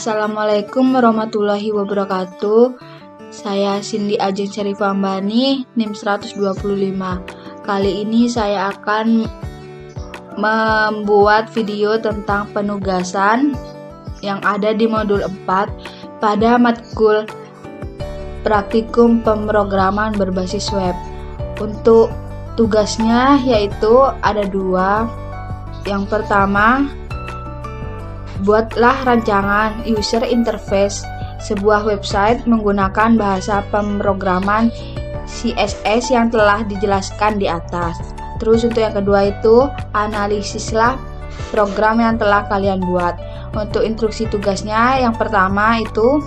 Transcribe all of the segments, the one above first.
Assalamualaikum warahmatullahi wabarakatuh. Saya Cindy Ajeng Syarifah Ambani, NIM 125. Kali ini saya akan membuat video tentang penugasan yang ada di modul 4 pada matkul praktikum pemrograman berbasis web. Untuk tugasnya yaitu ada 2. Yang pertama, buatlah rancangan user interface sebuah website menggunakan bahasa pemrograman CSS yang telah dijelaskan di atas. Terus untuk yang kedua itu, analisislah program yang telah kalian buat. Untuk instruksi tugasnya, yang pertama itu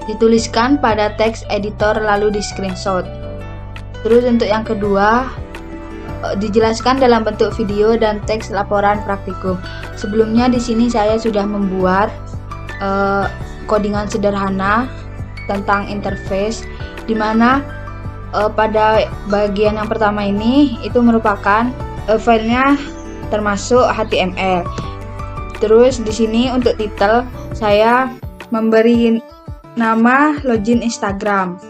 dituliskan pada teks editor lalu di screenshot. Terus untuk yang kedua, dijelaskan dalam bentuk video dan teks laporan praktikum. Sebelumnya di sini saya sudah membuat codingan sederhana tentang interface, di mana pada bagian yang pertama ini itu merupakan filenya termasuk HTML. Terus di sini untuk title saya memberi nama login Instagram.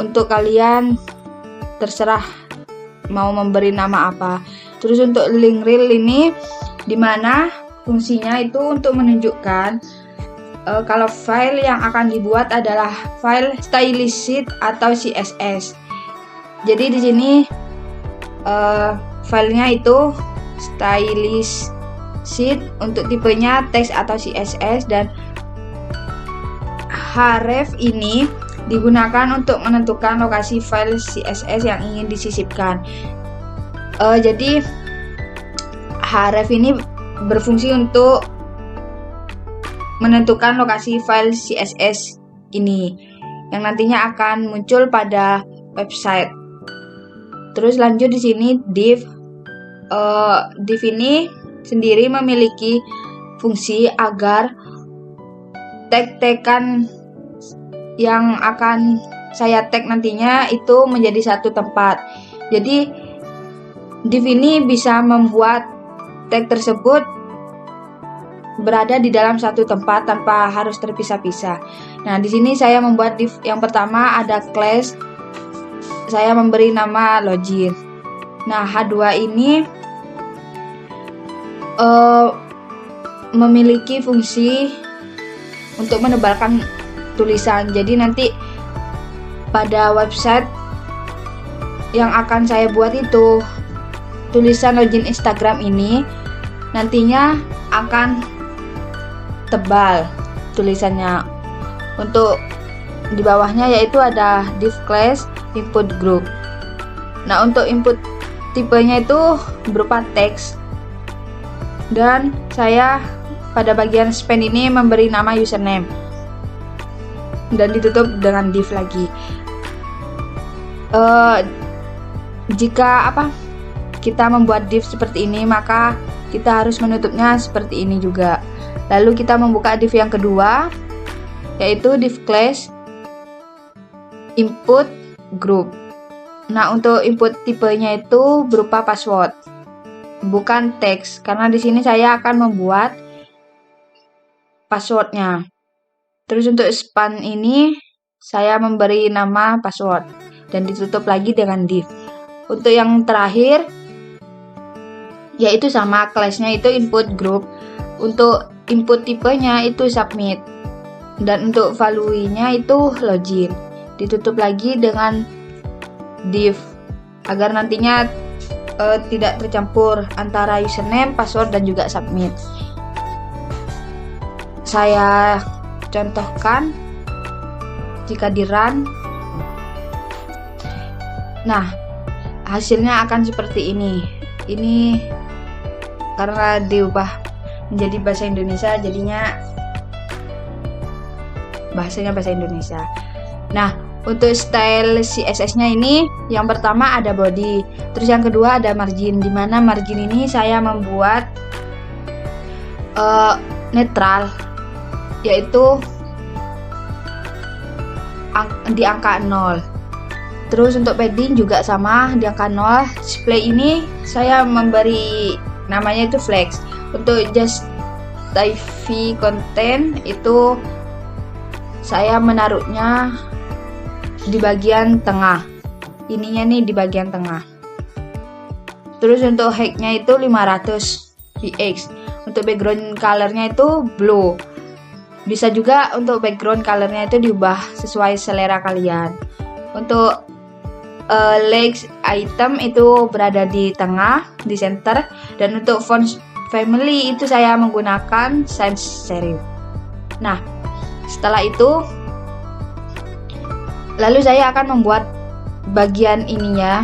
Untuk kalian terserah mau memberi nama apa. Terus untuk link reel ini dimana fungsinya itu untuk menunjukkan kalau file yang akan dibuat adalah file stylist sheet atau CSS. Jadi di sini filenya itu stylist sheet, untuk tipenya teks atau CSS, dan href ini digunakan untuk menentukan lokasi file CSS yang ingin disisipkan. Jadi href ini berfungsi untuk menentukan lokasi file CSS ini yang nantinya akan muncul pada website. Terus lanjut di sini div. Div ini sendiri memiliki fungsi agar tag-tagan yang akan saya tag nantinya itu menjadi satu tempat. Jadi div ini bisa membuat tag tersebut berada di dalam satu tempat tanpa harus terpisah-pisah. Nah, di sini saya membuat div yang pertama ada class. Saya memberi nama login. Nah, H2 ini memiliki fungsi untuk menebalkan tulisan. Jadi nanti pada website yang akan saya buat itu, tulisan login Instagram ini nantinya akan tebal tulisannya. Untuk di bawahnya yaitu ada div class input group. Nah, untuk input tipenya itu berupa teks, dan saya pada bagian span ini memberi nama username dan ditutup dengan div lagi. Jika kita membuat div seperti ini, maka kita harus menutupnya seperti ini juga. Lalu kita membuka div yang kedua, yaitu div class input group. Nah, untuk input tipenya itu berupa password, bukan teks, karena di sini saya akan membuat passwordnya. Terus untuk span ini saya memberi nama password dan ditutup lagi dengan div. Untuk yang terakhir yaitu sama, class-nya itu input group. Untuk input tipenya itu submit, dan untuk value-nya itu login. Ditutup lagi dengan div agar nantinya tidak tercampur antara username, password, dan juga submit. Saya contohkan jika di run. Nah, hasilnya akan seperti ini. Ini karena diubah menjadi bahasa Indonesia, jadinya bahasanya bahasa Indonesia. Nah, untuk style CSS-nya ini yang pertama ada body, terus yang kedua ada margin, di mana margin ini saya membuat netral, yaitu di angka 0. Terus untuk padding juga sama di angka 0. Display ini saya memberi namanya itu flex. Untuk just TV content itu saya menaruhnya di bagian tengah. Ininya nih di bagian tengah. Terus untuk height-nya itu 500 px. Untuk background color-nya itu blue. Bisa juga untuk background color-nya itu diubah sesuai selera kalian. Untuk legs item itu berada di tengah, di center. Dan untuk font family itu saya menggunakan sans serif. Nah, setelah itu lalu saya akan membuat bagian ininya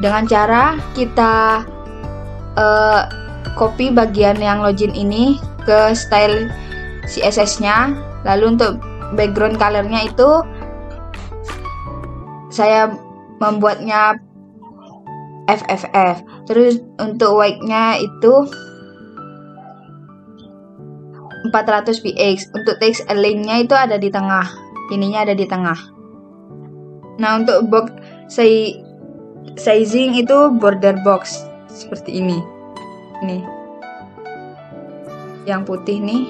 dengan cara kita copy bagian yang login ini ke style CSS-nya. Lalu untuk background color-nya itu saya membuatnya FFF. Terus untuk white-nya itu 400 px. Untuk text align-nya itu ada di tengah. Ininya ada di tengah. Nah, untuk box sizing itu border box seperti ini. Nih. Yang putih nih.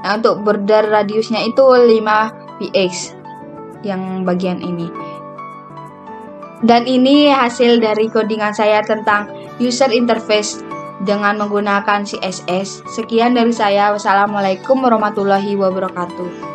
Nah, untuk border radiusnya itu 5 px. Yang bagian ini. Dan ini hasil dari codingan saya tentang user interface dengan menggunakan CSS. Sekian dari saya. Wassalamualaikum warahmatullahi wabarakatuh.